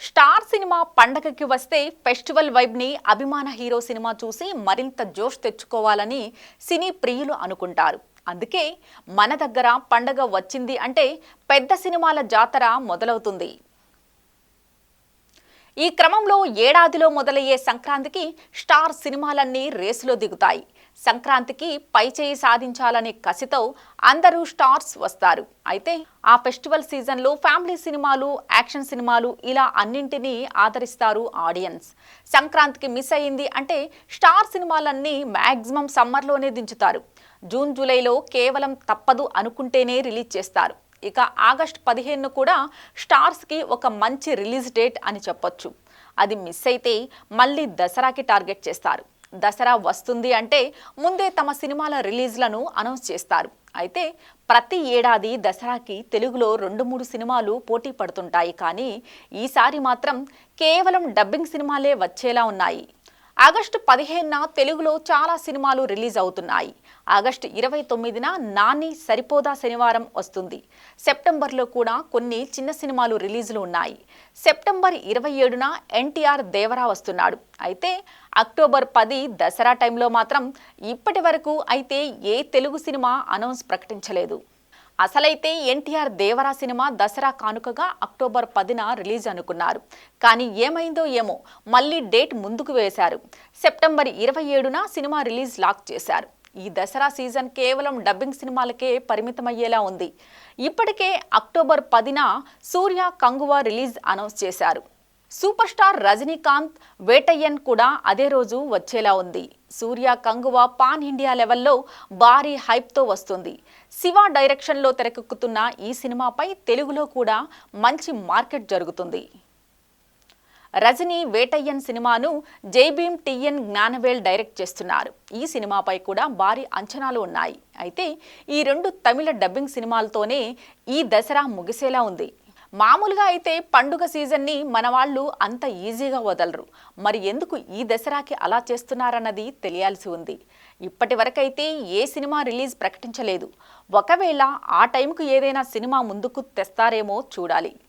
Star cinema పండగకి వస్తే festival vibe ని అభిమాన హీరో సినిమా చూసి మరింత జోష్ తెచ్చుకోవాలని సినీ ప్రియులు అనుకుంటారు. అందుకే మన దగ్గర పండగ వచ్చింది అంటే పెద్ద సినిమాల జాతర మొదలవుతుంది. ఈ క్రమంలో ఏడాదిలో మొదలయ్యే సంక్రాంతికి స్టార్ సినిమాలన్నీ రేసులో దిగుతాయి. సంక్రాంతికి పైచేయి సాధించాలనే కసితో అందరూ స్టార్స్ వస్తారు. అయితే ఆ ఫెస్టివల్ సీజన్లో ఫ్యామిలీ సినిమాలు, యాక్షన్ సినిమాలు ఇలా అన్నింటినీ ఆదరిస్తారు ఆడియన్స్. సంక్రాంతికి మిస్ అయ్యింది అంటే స్టార్ సినిమాలన్నీ మ్యాక్సిమం సమ్మర్లోనే దించుతారు. జూన్ జూలైలో కేవలం తప్పదు అనుకుంటేనే రిలీజ్ చేస్తారు. ఇక ఆగస్టు 15 కూడా స్టార్స్కి ఒక మంచి రిలీజ్ డేట్ అని చెప్పొచ్చు. అది మిస్ అయితే మళ్ళీ దసరాకి టార్గెట్ చేస్తారు. దసరా వస్తుంది అంటే ముందే తమ సినిమాల రిలీజ్లను అనౌన్స్ చేస్తారు. అయితే ప్రతి ఏడాది దసరాకి తెలుగులో 2-3 సినిమాలు పోటీ పడుతుంటాయి. కానీ ఈసారి మాత్రం కేవలం డబ్బింగ్ సినిమాలే వచ్చేలా ఉన్నాయి. ఆగస్టు 15న తెలుగులో చాలా సినిమాలు రిలీజ్ అవుతున్నాయి. ఆగస్టు 29న నాని సరిపోదా శనివారం వస్తుంది. సెప్టెంబర్లో కూడా కొన్ని చిన్న సినిమాలు రిలీజులు ఉన్నాయి. సెప్టెంబర్ 27న ఎన్టీఆర్ దేవరా వస్తున్నాడు. అయితే అక్టోబర్ 10 దసరా టైంలో మాత్రం ఇప్పటి వరకు అయితే ఏ తెలుగు సినిమా అనౌన్స్ ప్రకటించలేదు. అసలైతే ఎన్టీఆర్ దేవరా సినిమా దసరా కానుకగా అక్టోబర్ 10న రిలీజ్ అనుకున్నారు. కానీ ఏమైందో ఏమో మళ్ళీ డేట్ ముందుకు వేశారు. సెప్టెంబర్ 27న సినిమా రిలీజ్ లాక్ చేశారు. ఈ దసరా సీజన్ కేవలం డబ్బింగ్ సినిమాలకే పరిమితమయ్యేలా ఉంది. ఇప్పటికే అక్టోబర్ 10న సూర్య కంగువ రిలీజ్ అనౌన్స్ చేశారు. సూపర్ స్టార్ రజనీకాంత్ వేటయ్యన్ కూడా అదే రోజు వచ్చేలా ఉంది. సూర్య కంగువ పాన్ ఇండియా లెవెల్లో భారీ హైప్తో వస్తుంది. శివ డైరెక్షన్లో తెరకెక్కుతున్న ఈ సినిమాపై తెలుగులో కూడా మంచి మార్కెట్ జరుగుతుంది. రజనీ వేటయ్యన్ సినిమాను జైభీమ్ టిఎన్ జ్ఞానవేల్ డైరెక్ట్ చేస్తున్నారు. ఈ సినిమాపై కూడా భారీ అంచనాలు ఉన్నాయి. అయితే ఈ 2 తమిళ డబ్బింగ్ సినిమాలతోనే ఈ దసరా ముగిసేలా ఉంది. మామూలుగా అయితే పండుగ సీజన్ని మన వాళ్ళు అంత ఈజీగా వదలరు. మరి ఎందుకు ఈ దసరాకి అలా చేస్తున్నారన్నది తెలియాల్సి ఉంది. ఇప్పటి వరకైతే ఏ సినిమా రిలీజ్ ప్రకటించలేదు. ఒకవేళ ఆ టైంకు ఏదైనా సినిమా ముందుకు తెస్తారేమో చూడాలి.